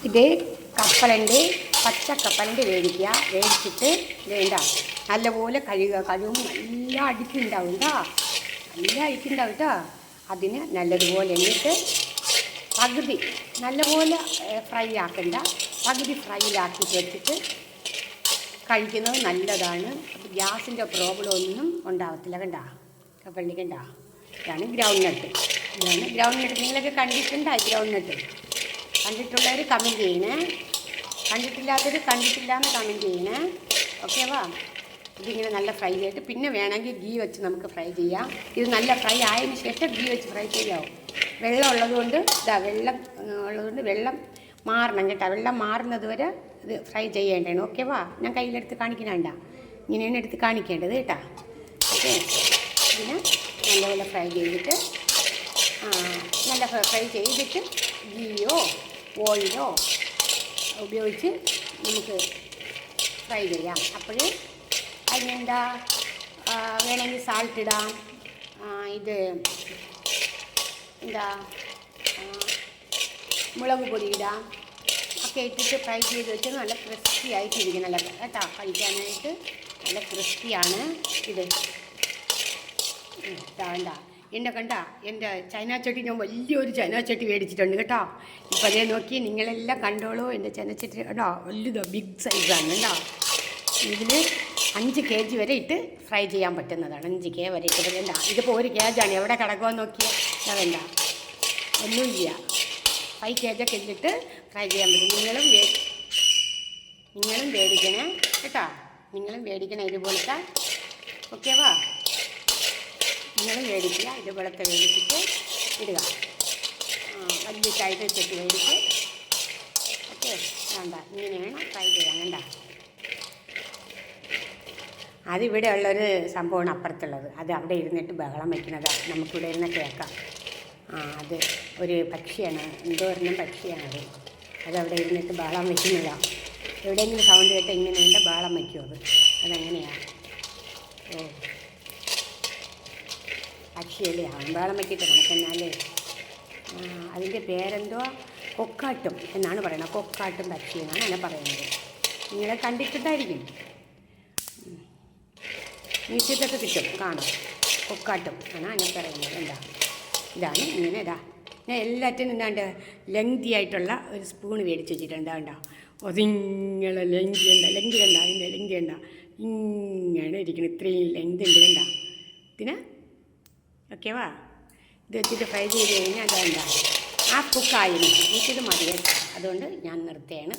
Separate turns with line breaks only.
ഇത് കപ്പലണ്ടി, പച്ചക്കപ്പലണ്ടി വേവിച്ചിട്ട് വേണ്ട നല്ലപോലെ കഴുകും. നല്ല അടിക്കുണ്ടാവും കേട്ടോ, നല്ല അടിക്കുണ്ടാവും കേട്ടോ. അതിന് നല്ലതുപോലെ എന്നിട്ട് പകുതി നല്ലപോലെ ഫ്രൈ ആക്കണ്ട, പകുതി ഫ്രൈയിലാക്കിയിട്ട് വെച്ചിട്ട് കഴിക്കുന്നത് നല്ലതാണ്. ഗ്യാസിൻ്റെ പ്രോബ്ലം ഒന്നും ഉണ്ടാകത്തില്ല. കണ്ട കപ്പലണ്ടി കണ്ട, ഇതാണ് ഗ്രൗണ്ട് നട്ട്. നിങ്ങളൊക്കെ കണ്ടിട്ടുണ്ടായി ഗ്രൗണ്ട് നട്ട്? കണ്ടിട്ടുള്ളവർ കമൻറ്റ് ചെയ്യണേ, കണ്ടിട്ടില്ലാത്തവർ കണ്ടിട്ടില്ലാന്ന് കമൻറ്റ് ചെയ്യണേ. ഓക്കെ വാ. ഇതിങ്ങനെ നല്ല ഫ്രൈ ചെയ്തിട്ട് പിന്നെ വേണമെങ്കിൽ ഗീ വെച്ച് നമുക്ക് ഫ്രൈ ചെയ്യാം. ഇത് നല്ല ഫ്രൈ ആയതിന് ശേഷം ഗീ വെച്ച് ഫ്രൈ ചെയ്യാവും. വെള്ളം ഉള്ളതുകൊണ്ട് വെള്ളം മാറണം കേട്ടോ. വെള്ളം മാറുന്നത് വരെ ഇത് ഫ്രൈ ചെയ്യേണ്ടതാണ്. ഓക്കെ വാ. ഞാൻ കയ്യിലെടുത്ത് കാണിക്കണണ്ട, ഇങ്ങനെയാണ് എടുത്ത് കാണിക്കേണ്ടത് കേട്ടോ. ഓക്കെ, ഇതിന് നല്ലപോലെ ഫ്രൈ ചെയ്തിട്ട് നല്ല ഫ്രൈ ചെയ്തിട്ട് ഗീയോ ഓയിലോ ഉപയോഗിച്ച് നമുക്ക് ഫ്രൈ ചെയ്യാം. അപ്പോൾ അതിനെന്താ വേണമെങ്കിൽ സാൾട്ട് ഇടാം, ഇത് എന്താ മുളക് പൊടി ഇടാം ഒക്കെ ഇട്ടിട്ട് ഫ്രൈ ചെയ്ത് വെച്ച് നല്ല ക്രിസ്പി ആയിട്ടിരിക്കും. നല്ല കേട്ടോ, കഴിക്കാനായിട്ട് നല്ല ക്രിസ്പിയാണ് ഇത്. വേണ്ട എൻ്റെ കണ്ട എൻ്റെ ചൈന ചട്ടി, ഞാൻ വലിയൊരു ചൈന ചട്ടി മേടിച്ചിട്ടുണ്ട് കേട്ടോ. ഇപ്പം അതേ നോക്കി നിങ്ങളെല്ലാം കണ്ടോളൂ. എൻ്റെ ചൈന ചട്ടി കേട്ടോ, വലുതോ ബിഗ് സൈസാണ് കേട്ടോ. ഇതിൽ 5 kg വരെ ഇട്ട് ഫ്രൈ ചെയ്യാൻ പറ്റുന്നതാണ്. 5 kg വരെ ഇട്ട് വേണ്ട. ഇതിപ്പോൾ 1 kg ആണ്. എവിടെ കിടക്കുമോ നോക്കിയാൽ വേണ്ട, ഒന്നുമില്ല. 5 kg ഒക്കെ ഇട്ടിട്ട് ഫ്രൈ ചെയ്യാൻ പറ്റും. നിങ്ങളും മേടിക്കണേ കേട്ടോ, നിങ്ങളും മേടിക്കണേ ഇതുപോലത്തെ. ഓക്കെ വാ, നിങ്ങളും മേടിക്കുക. ഇതുപോലത്തെ മേടിച്ചിട്ട് ഇടുക. വലിയ ചൈന ചട്ടി മേടിച്ച് ഓക്കെ വേണ്ട, ഇങ്ങനെയാണ് ഫ്രൈ ചെയ്യാൻ. വേണ്ട, അതിവിടെ ഉള്ളൊരു സംഭവമാണ് അപ്പുറത്തുള്ളത്. അത് അവിടെ ഇരുന്നിട്ട് ബഹളം വയ്ക്കുന്നതാണ്, നമുക്കിവിടെ ഇരുന്ന് കേൾക്കാം. അത് ഒരു പക്ഷിയാണ്, എന്തോ ഒരെണ്ണം പക്ഷിയാണത്. അതവിടെ ഇരുന്നിട്ട് ബഹളം വയ്ക്കുന്നതാണ്. എവിടെയെങ്കിലും സൗണ്ട് കേട്ട് ഇങ്ങനെയുണ്ട് ബഹളം വയ്ക്കും. അതങ്ങനെയാണ്. ഓ പക്ഷിയല്ലേ, ബഹളം വയ്ക്കിട്ട് കണക്കെന്നാലേ. അതിൻ്റെ പേരെന്തോ കൊക്കാട്ടും എന്നാണ് പറയുന്നത്. കൊക്കാട്ടും പക്ഷി എന്നാണ് അതിനെ പറയുന്നത്. നിങ്ങളെ കണ്ടിട്ടുണ്ടായിരിക്കും, മ്യൂസിയത്തൊക്കെ കിട്ടും, കാണും. കൊക്കാട്ടും ആണ് അതിനെ പറയുന്നത്. എന്താ ഇതാണ് ഇങ്ങനെ ഇതാ. ഞാൻ എല്ലാറ്റിനും എന്താണ്ട് ലെങ്തി ആയിട്ടുള്ള ഒരു സ്പൂൺ മേടിച്ച് വെച്ചിട്ടുണ്ട്. കണ്ടോ, അതിങ്ങനെ ലെങ്തി കണ്ട, അതിൻ്റെ ലെങ്തി കണ്ട, ഇങ്ങനെ ഇരിക്കണം. ഇത്രയും ലെങ്ത് ഉണ്ട് കണ്ട ഇതിന്. ഓക്കെ വാ. ഇത് വെച്ചിട്ട് ഫ്രൈ ചെയ്ത് കഴിഞ്ഞാൽ അതെന്താ ആ കുക്കായിരുന്നു. എനിക്കിത് മതി കേട്ടോ, അതുകൊണ്ട് ഞാൻ നിർത്തുകയാണ്.